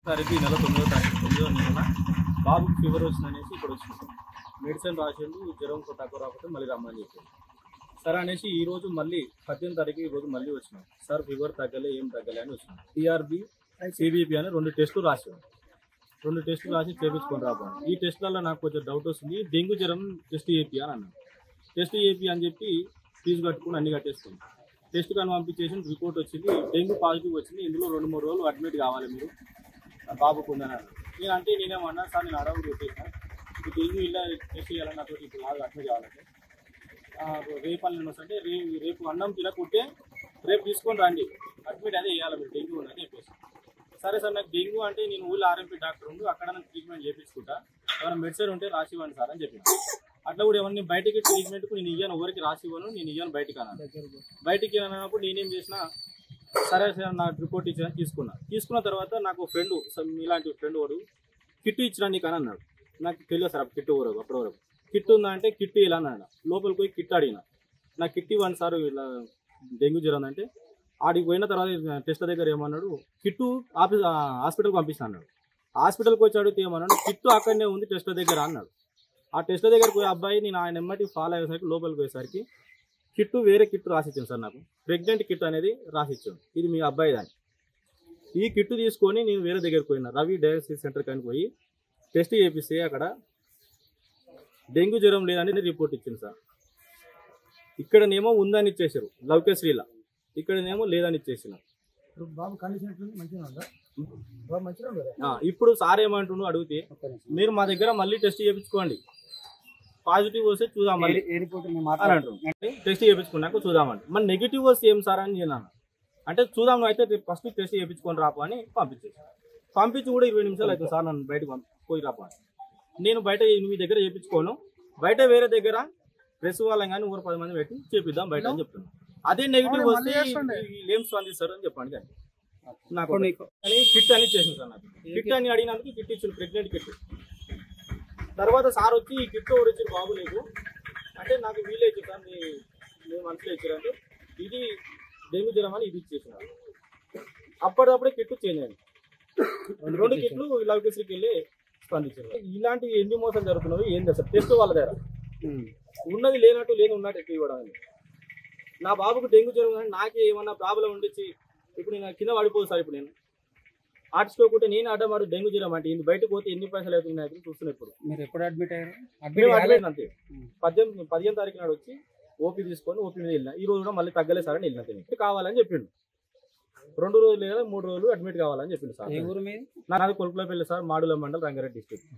తారీఖు ఈ నెల 9వ తారీఖు 9వ నెలన బాబుకి ఫీవర్ వచ్చిందనేసి ఇక్కడ వచ్చింది. మెడిసిన్ రాసిండు, జ్వరం తక్కువ రాకపోతే మళ్ళీ రమ్మని చెప్పారు. సరే అనేసి ఈరోజు మళ్ళీ 18వ తారీఖు ఈరోజు మళ్ళీ వచ్చినాం. సార్ ఫీవర్ తగ్గలే, ఏం తగ్గలే అని వచ్చినాం. టీఆర్బీ సిబిపి అని 2 టెస్టులు రాసాను. 2 టెస్టులు రాసి చేయించుకొని రాబోను. ఈ టెస్టులలో నాకు కొంచెం డౌట్ వస్తుంది. డెంగ్యూ జ్వరం టెస్ట్ ఏపీ అని అన్నాను. టెస్ట్ ఏపీ అని చెప్పి ఫీజు కట్టుకుని అన్ని కట్టేసుకున్నాను. టెస్ట్ కానీ పంపించేసి రిపోర్ట్ వచ్చింది, డెంగ్యూ పాజిటివ్ వచ్చింది. ఇందులో 2-3 రోజులు అడ్మిట్ కావాలి మీరు బాబుకు ఉందని అన్నాను. నేనేమన్నా సార్ నేను అడవులు పెట్టేసాను, ఇప్పుడు డెంగ్యూ ఇలా టెస్ట్ చేయాలని నాతో ఇప్పుడు కాదు అడ్మిట్ కావాలంటే రేపు అని వస్తుంటే రేపు అన్నం తినకుంటే రేపు తీసుకొని రండి, అడ్మిట్ అదే చేయాలి మీరు డెంగ్యూ ఉందని చెప్పేసి. సరే సార్ నాకు డెంగ్యూ అంటే నేను ఊళ్ళో ఆర్ఎంపీ డాక్టర్ ఉండు, అక్కడ నాకు ట్రీట్మెంట్ చేయించుకుంటా, ఏమైనా మెడిసిన్ ఉంటే రాసి ఇవ్వండి సార్ అని చెప్పిన. అట్లా కూడా ఏమన్నా బయటికి ట్రీట్మెంట్కు నేను ఇయ్యాను, ఎవరికి రాసి ఇవ్వను, నేను ఇయ్యాను బయటికి అన్నాను. బయటికి అన్నప్పుడు నేనేం చేసిన, సరే సార్ నాకు రిపోర్ట్ ఇచ్చిన తీసుకున్న తర్వాత నాకు ఫ్రెండ్ ఇలాంటి ఫ్రెండ్ వాడు కిట్ ఇచ్చినా నీకు అని అన్నాడు. నాకు తెలియదు సార్ కిట్ వరకు అప్పటి వరకు కిట్ ఉందా అంటే కిట్ ఇలా అన్నాడు. లోపలికి పోయి కిట్ అడిగిన, నాకు కిట్ ఇవ్వండి సార్ ఇలా డెంగ్యూ జ్వరం అంటే. ఆడికి పోయిన తర్వాత టెస్ట్ దగ్గర ఏమన్నాడు, కిట్టు హాస్పిటల్కి పంపిస్తా అన్నాడు. హాస్పిటల్కి వచ్చి అడిగితే ఏమన్నాడు, కిట్టు అక్కడనే ఉంది టెస్ట్ దగ్గర అన్నాడు. ఆ టెస్ట్ దగ్గర పోయి అబ్బాయి నేను ఆయన ఎమ్మటి ఫాలో అయ్యేసరికి లోపలికి పోయేసరికి కిట్టు వేరే కిట్టు రాసిచ్చాను సార్, నాకు ప్రెగ్నెంట్ కిట్ అనేది రాసిచ్చాను, ఇది మీ అబ్బాయి దాన్ని. ఈ కిట్టు తీసుకొని నేను వేరే దగ్గరికి పోయినా, రవి డయాగ్నోస్టిక్ సెంటర్ కానీ పోయి టెస్ట్ చేపిస్తే అక్కడ డెంగ్యూ జ్వరం లేదని రిపోర్ట్ ఇచ్చింది సార్. ఇక్కడనేమో ఉందని ఇచ్చేసారు లౌకేశ్రీలా, ఇక్కడనేమో లేదని ఇచ్చేసిన. ఇప్పుడు సార్ ఏమంటుండో అడిగితే, మీరు మా దగ్గర మళ్ళీ టెస్ట్ చేయించుకోండి, పాజిటివ్ వస్తే చూద్దాం మళ్ళీ అని అంటుంది. టెస్ట్ చేయించుకున్నాక చూద్దామండి. మరి నెగిటివ్ వస్తే ఏం సార్ అని నేను అంటే చూద్దాం అయితే ఫస్ట్ టెస్ట్ చేయించుకొని రాపో అని పంపించి కూడా 20 నిమిషాలు అవుతుంది సార్ నన్ను బయటకు పోయి రాపో అని. నేను బయట మీ దగ్గర చేయించుకోను, బయట వేరే దగ్గర ప్రెస్ వాళ్ళని కానీ 10 మంది పెట్టి చేపిద్దాం బయట అని చెప్తున్నాను. అదే నెగిటివ్ వస్తే ఏం స్పందిస్తారు అని చెప్పండి. దాన్ని నాకు కిట్ అని చేసింది సార్. నాకు కిట్ అని అడిగినందుకు కిట్ ఇచ్చింది, ప్రెగ్నెంట్ కిట్. తర్వాత సార్ వచ్చి ఈ కిట్ ఎవరు ఇచ్చారు బాబు లేదు అంటే, నాకు వీలే ఇచ్చారు సార్, మీ మనసులో ఇచ్చారంటే ఇది డెంగ్యూ జ్వరం అని ఇది ఇచ్చేసినారు. అప్పటికప్పుడే కిట్ చేంజ్ అయింది. 2 కిట్లు లౌకేశ్రీకి వెళ్ళి స్పందించారు. ఇలాంటి ఎన్ని మోసాలు జరుగుతున్నాయి ఏంది సార్? టెస్ట్ వాళ్ళ దగ్గర ఉన్నది లేనట్టు లేని ఉన్నట్టు ఎక్కువ ఇవ్వడం. నా బాబుకు డెంగ్యూ జ్వరం కానీ నాకే ఏమన్నా ప్రాబ్లం ఉండిచ్చి ఇప్పుడు నేను కింద పడిపోదు సార్. ఇప్పుడు నేను ఆర్టిస్ట్కోకుంటే నేను అడ్డమాడు డెంగ్యూ జ్వరం అంటే ఇది బయటకు పోతే ఎన్ని పైసలు అవుతున్నాయి చూస్తున్నాయి. ఇప్పుడు మీరు ఎప్పుడు అడ్మిట్ అయ్యారు? అడ్మిట్ అంతే 15వ తారీఖు నాడు వచ్చి ఓపీ తీసుకొని ఓపీ మీద వెళ్ళిన. ఈ రోజు కూడా మళ్ళీ తగ్గలే సార్ అని వెళ్ళిన. కావాలని చెప్పిండు, 2 రోజులు లేదా 3 రోజులు అడ్మిట్ కావాలని చెప్పిండు సార్. ఏ ఊరు మీది? నాది కొలుపులపల్లి సార్, మాడుల మండల్, రంగారెడ్డి డిస్ట్రిక్ట్.